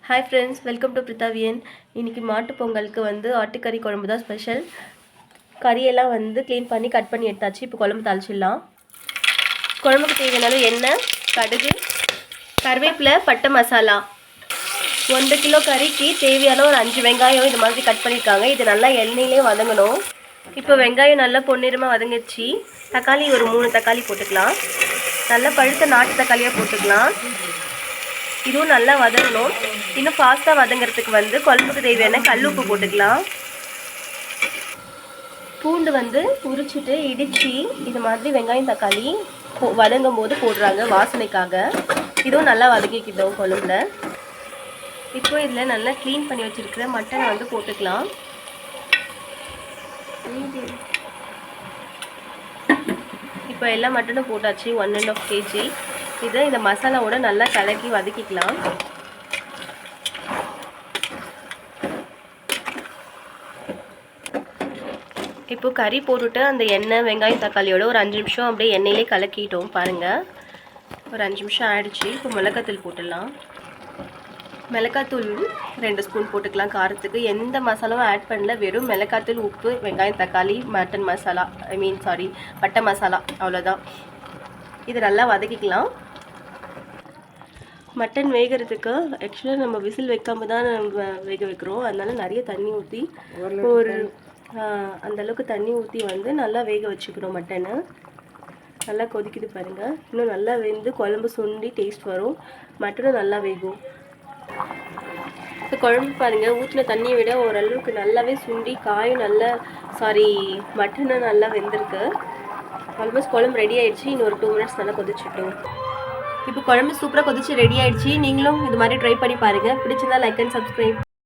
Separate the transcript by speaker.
Speaker 1: Hi friends, welcome to பிரித்தாவியன். இன்றைக்கி மாட்டு பொங்கலுக்கு ஆட்டுக்கறி குழம்பு தான் ஸ்பெஷல். கறியெல்லாம் க்ளீன் பண்ணி கட் பண்ணி எடுத்தாச்சு. இப்போ குழம்பு தாளிச்சிடலாம். குழம்புக்கு தேவையான எண்ணெய், கடுகு, கருவேப்பிலை, பட்டை மசாலா. 1 கிலோ கறிக்கு தேவையான ஒரு 5 வெங்காயம் இது மாதிரி கட் பண்ணியிருக்காங்க. இது நல்லா எண்ணெயிலே வதங்கணும். இப்போ வெங்காயம் நல்லா பொன்னிறமாக வதங்கிடுச்சு. தக்காளி ஒரு 3 தக்காளி போட்டுக்கலாம். நல்லா பழுத்த நாட்டு தக்காளியாக போட்டுக்கலாம். இதுவும் நல்லா வதங்கணும். இன்னும் ஃபாஸ்ட்டாக வதங்கிறதுக்கு குழம்புக்கு தேவையான கல் உப்பு போட்டுக்கலாம். பூண்டு உரிச்சிட்டு இடித்து இது மாதிரி வெங்காயம் தக்காளி வதங்கும் போது போடுறாங்க வாசனைக்காக. இதுவும் நல்லா வதக்கிக்கிட்டோம் குழம்புல. இப்போ இதில் நல்லா க்ளீன் பண்ணி வச்சுருக்கிற மட்டனை போட்டுக்கலாம். இப்போ எல்லா மட்டனும் போட்டாச்சு. 1.5 kg. இதை இந்த மசாலாவோட நல்லா கலக்கி வதக்கிக்கலாம். இப்போ கறி போட்டுட்டு அந்த எண்ணெய் வெங்காயம் தக்காளியோட ஒரு 5 நிமிஷம் அப்படியே எண்ணெயிலே கலக்கிட்டோம் பாருங்கள். ஒரு 5 நிமிஷம் ஆயிடுச்சு. இப்போ மிளகாத்தூள் போட்டுடலாம். மிளகாத்தூள் 2 ஸ்பூன் போட்டுக்கலாம். காரத்துக்கு எந்த மசாலாவும் ஆட் பண்ணல. வெறும் மிளகாத்தூள், உப்பு, வெங்காயம் தக்காளி, மட்டன் மசாலா, பட்டை மசாலா, அவ்வளோதான். இது நல்லா வதக்கிக்கலாம். மட்டன் வேகிறதுக்கு ஆக்சுவலாக நம்ம விசில் வைக்காம தான் நம்ம வேக வைக்கிறோம். அதனால நிறைய தண்ணி ஊற்றி ஒரு அந்தளவுக்கு தண்ணி ஊற்றி நல்லா வேக வச்சுக்கிறோம். மட்டனை நல்லா கொதிக்குது பாருங்கள். இன்னும் நல்லா குழம்பு சுண்டி டேஸ்ட் வரும். மட்டனும் நல்லா வேகும். இப்போ குழம்பு பாருங்கள், ஊற்றின தண்ணியை விட ஓரளவுக்கு நல்லாவே சுண்டி காயும் மட்டனும் நல்லா வெந்திருக்கு. ஆல்மோஸ்ட் குழம்பு ரெடி ஆகிடுச்சு. இன்னும் ஒரு 2 மினிட்ஸ் நல்லா கொதிச்சுட்டோம். இப்போ குழம்பு சூப்பராக கொதிச்சு ரெடி ஆகிடுச்சு. நீங்களும் இது மாதிரி ட்ரை பண்ணி பாருங்கள். பிடிச்சிருந்தா லைக் அண்ட் சப்ஸ்கிரைப்.